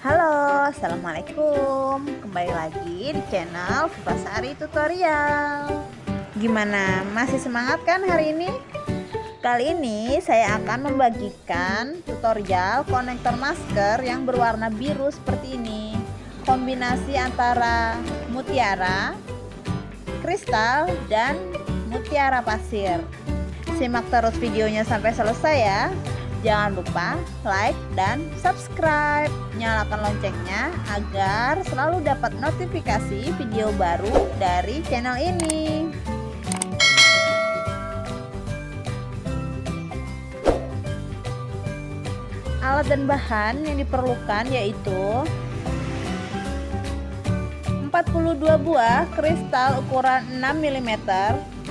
Halo, assalamualaikum. Kembali lagi di channel Vivasari Tutorial. Gimana, masih semangat kan hari ini? Kali ini saya akan membagikan tutorial konektor masker yang berwarna biru seperti ini. Kombinasi antara mutiara, kristal, dan mutiara pasir. Simak terus videonya sampai selesai ya. Jangan lupa like dan subscribe. Nyalakan loncengnya agar selalu dapat notifikasi video baru dari channel ini. Alat dan bahan yang diperlukan yaitu 42 buah kristal ukuran 6 mm.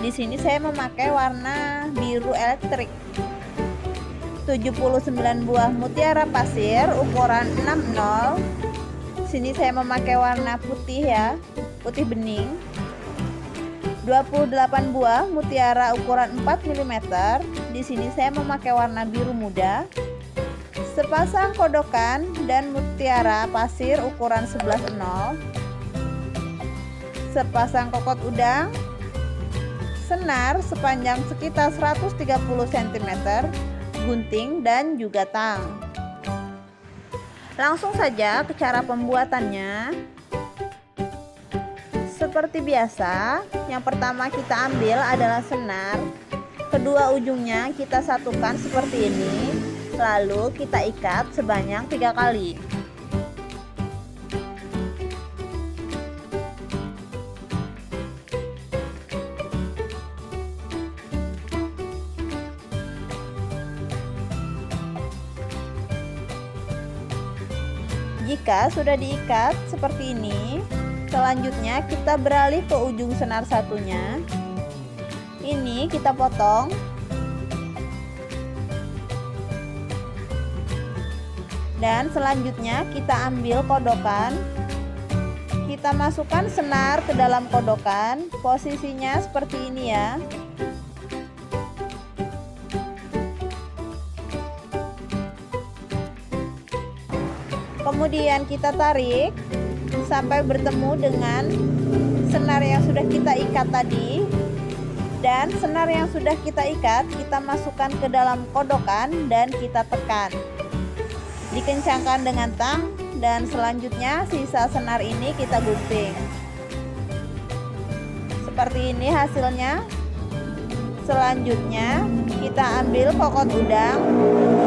Di sini saya memakai warna biru elektrik. 79 buah mutiara pasir ukuran 60. Sini saya memakai warna putih ya, putih bening. 28 buah mutiara ukuran 4 mm. Di sini saya memakai warna biru muda. Sepasang kodokan dan mutiara pasir ukuran 11/0. Sepasang kokot udang. Senar sepanjang sekitar 130 cm. Gunting dan juga tang. Langsung saja ke cara pembuatannya. Seperti biasa, yang pertama kita ambil adalah senar. Kedua ujungnya kita satukan seperti ini, lalu kita ikat sebanyak 3 kali. Jika sudah diikat seperti ini, selanjutnya kita beralih ke ujung senar satunya. Ini kita potong. Dan selanjutnya kita ambil kodokan. Kita masukkan senar ke dalam kodokan. Posisinya seperti ini ya. Kemudian kita tarik sampai bertemu dengan senar yang sudah kita ikat tadi. Dan senar yang sudah kita ikat kita masukkan ke dalam kodokan dan kita tekan. Dikencangkan dengan tang dan selanjutnya sisa senar ini kita gunting. Seperti ini hasilnya. Selanjutnya kita ambil kokot udang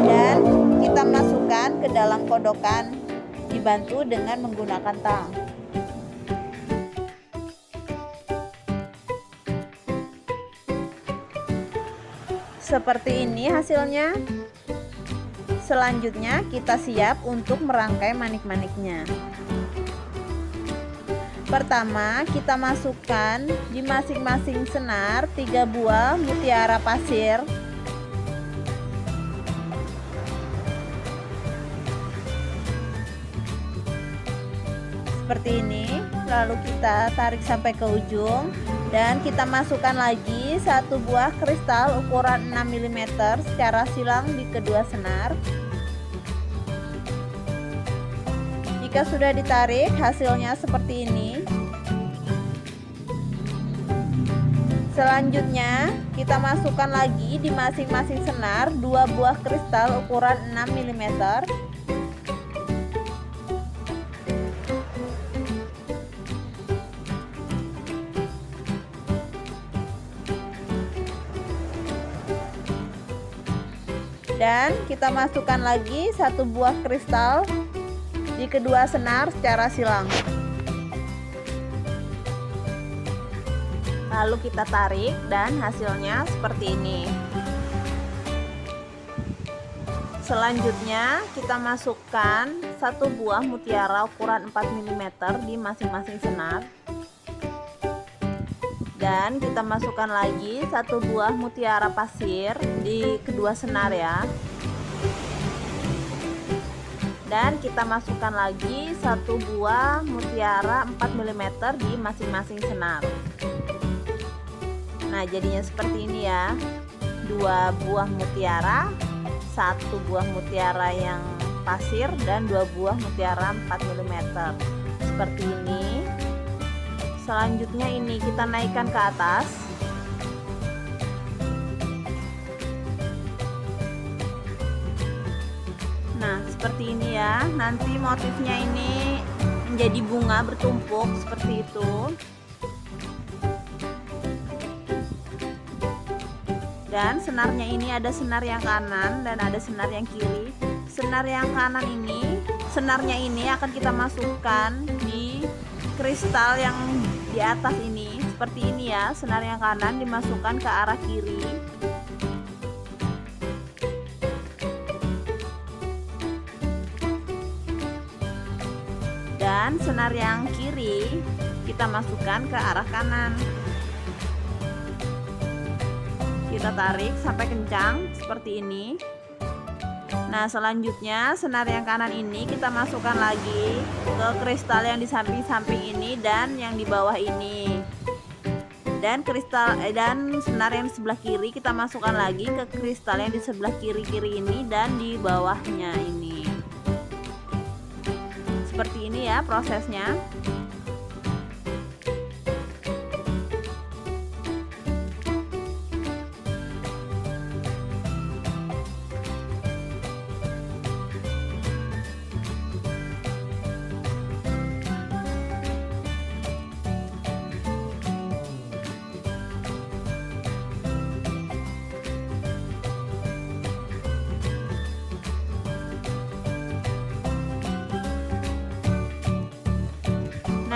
dan kita masukkan ke dalam kodokan, dibantu dengan menggunakan tang. Seperti ini hasilnya. Selanjutnya kita siap untuk merangkai manik-maniknya. Pertama kita masukkan di masing-masing senar 3 buah mutiara pasir. Seperti ini, lalu kita tarik sampai ke ujung dan kita masukkan lagi 1 buah kristal ukuran 6 mm secara silang di kedua senar. Jika sudah ditarik, hasilnya seperti ini. Selanjutnya kita masukkan lagi di masing-masing senar 2 buah kristal ukuran 6 mm. Dan kita masukkan lagi 1 buah kristal di kedua senar secara silang. Lalu kita tarik dan hasilnya seperti ini. Selanjutnya kita masukkan 1 buah mutiara ukuran 4 mm di masing-masing senar. Dan kita masukkan lagi 1 buah mutiara pasir di kedua senar ya. Dan kita masukkan lagi 1 buah mutiara 4 mm di masing-masing senar. Nah jadinya seperti ini ya. 2 buah mutiara, 1 buah mutiara yang pasir dan 2 buah mutiara 4 mm. Seperti ini. Selanjutnya ini kita naikkan ke atas. Nah, seperti ini ya. Nanti motifnya ini menjadi bunga bertumpuk seperti itu. Dan senarnya ini ada senar yang kanan dan ada senar yang kiri. Senar yang kanan ini, senarnya ini akan kita masukkan di kristal yang di atas ini. Seperti ini ya, senar yang kanan dimasukkan ke arah kiri. Dan senar yang kiri kita masukkan ke arah kanan. Kita tarik sampai kencang seperti ini. Nah, selanjutnya senar yang kanan ini kita masukkan lagi ke kristal yang di samping-samping ini dan yang di bawah ini. Dan senar yang di sebelah kiri kita masukkan lagi ke kristal yang di sebelah kiri-kiri ini dan di bawahnya ini. Seperti ini ya prosesnya.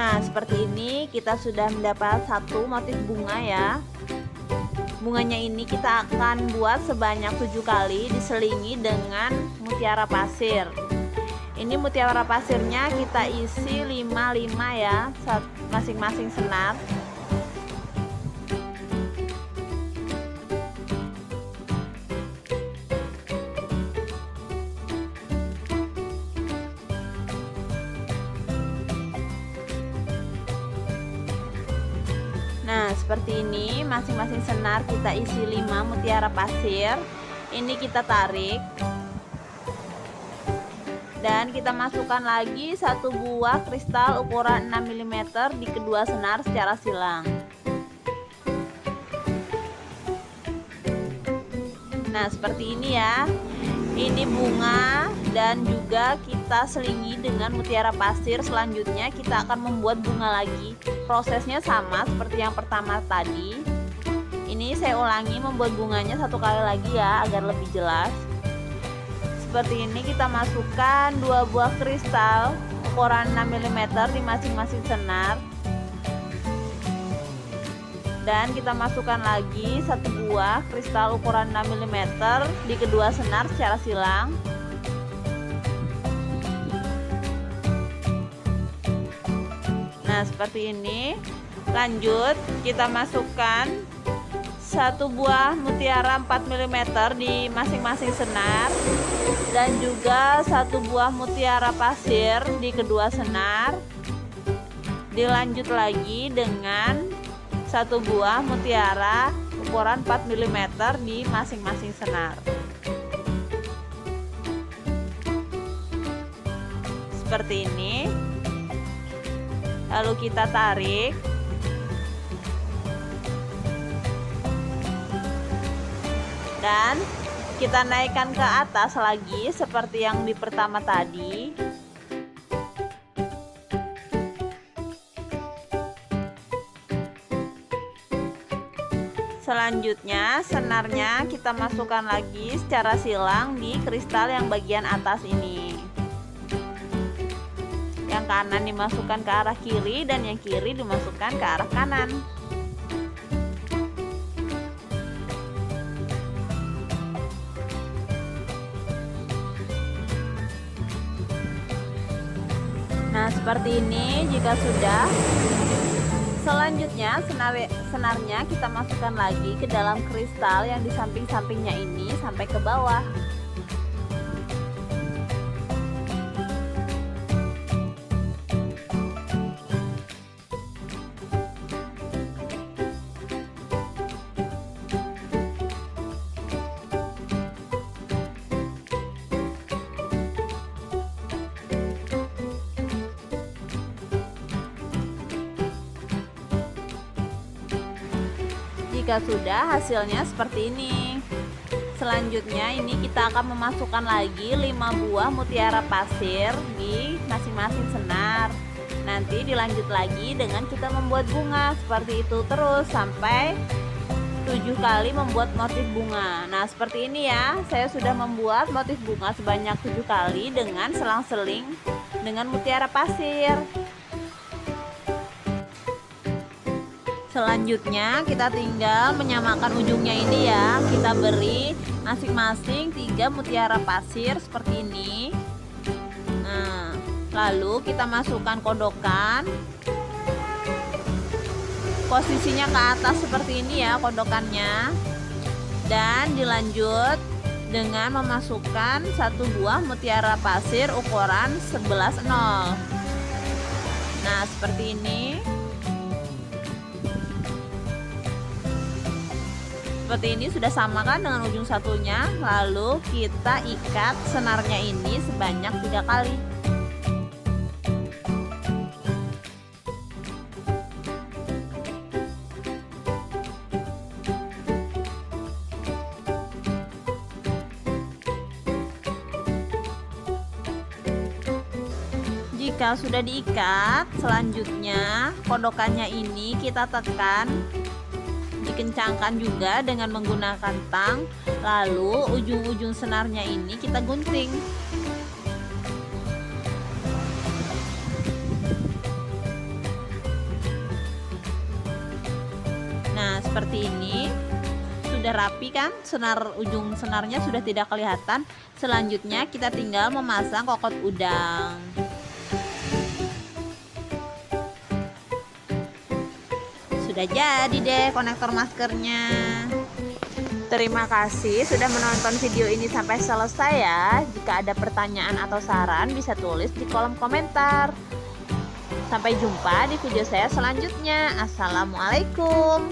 Nah, seperti ini kita sudah mendapat satu motif bunga ya. Bunganya ini kita akan buat sebanyak 7 kali diselingi dengan mutiara pasir. Ini mutiara pasirnya kita isi 5 ya, masing-masing senar. Nah, seperti ini masing-masing senar kita isi 5 mutiara pasir. Ini kita tarik. Dan kita masukkan lagi satu buah kristal ukuran 6 mm di kedua senar secara silang. Nah, seperti ini ya. Ini bunga dan juga kita selingi dengan mutiara pasir. Selanjutnya kita akan membuat bunga lagi. Prosesnya sama seperti yang pertama tadi. Ini saya ulangi membuat bunganya satu kali lagi ya agar lebih jelas. Seperti ini kita masukkan 2 buah kristal ukuran 6 mm di masing-masing senar. Dan kita masukkan lagi satu buah kristal ukuran 6 mm di kedua senar secara silang. Nah, seperti ini. Lanjut kita masukkan satu buah mutiara 4 mm di masing-masing senar dan juga satu buah mutiara pasir di kedua senar. Dilanjut lagi dengan satu buah mutiara ukuran 4 mm di masing-masing senar. Seperti ini. Lalu kita tarik. Dan kita naikkan ke atas lagi seperti yang di pertama tadi. Selanjutnya senarnya kita masukkan lagi secara silang di kristal yang bagian atas ini. Yang kanan dimasukkan ke arah kiri dan yang kiri dimasukkan ke arah kanan. Nah, seperti ini jika sudah. Selanjutnya senarnya kita masukkan lagi ke dalam kristal yang di samping-sampingnya ini sampai ke bawah. Jika sudah, hasilnya seperti ini. Selanjutnya ini kita akan memasukkan lagi 5 buah mutiara pasir di masing-masing senar. Nanti dilanjut lagi dengan kita membuat bunga seperti itu terus sampai 7 kali membuat motif bunga. Nah, seperti ini ya. Saya sudah membuat motif bunga sebanyak 7 kali dengan selang-seling dengan mutiara pasir. Selanjutnya kita tinggal menyamakan ujungnya ini ya. Kita beri masing-masing 3 mutiara pasir seperti ini. Nah, lalu kita masukkan kodokan. Posisinya ke atas seperti ini ya kodokannya. Dan dilanjut dengan memasukkan 1 buah mutiara pasir ukuran 11/0. Nah, seperti ini. Seperti ini sudah sama kan dengan ujung satunya. Lalu kita ikat senarnya ini sebanyak 3 kali. Jika sudah diikat, selanjutnya kodokannya ini kita tekan, dikencangkan juga dengan menggunakan tang. Lalu ujung-ujung senarnya ini kita gunting. Nah, seperti ini. Sudah rapi kan? Ujung senarnya sudah tidak kelihatan. Selanjutnya kita tinggal memasang kokot udang. Sudah jadi deh konektor maskernya. Terima kasih sudah menonton video ini sampai selesai ya. Jika ada pertanyaan atau saran bisa tulis di kolom komentar. Sampai jumpa di video saya selanjutnya. Assalamualaikum.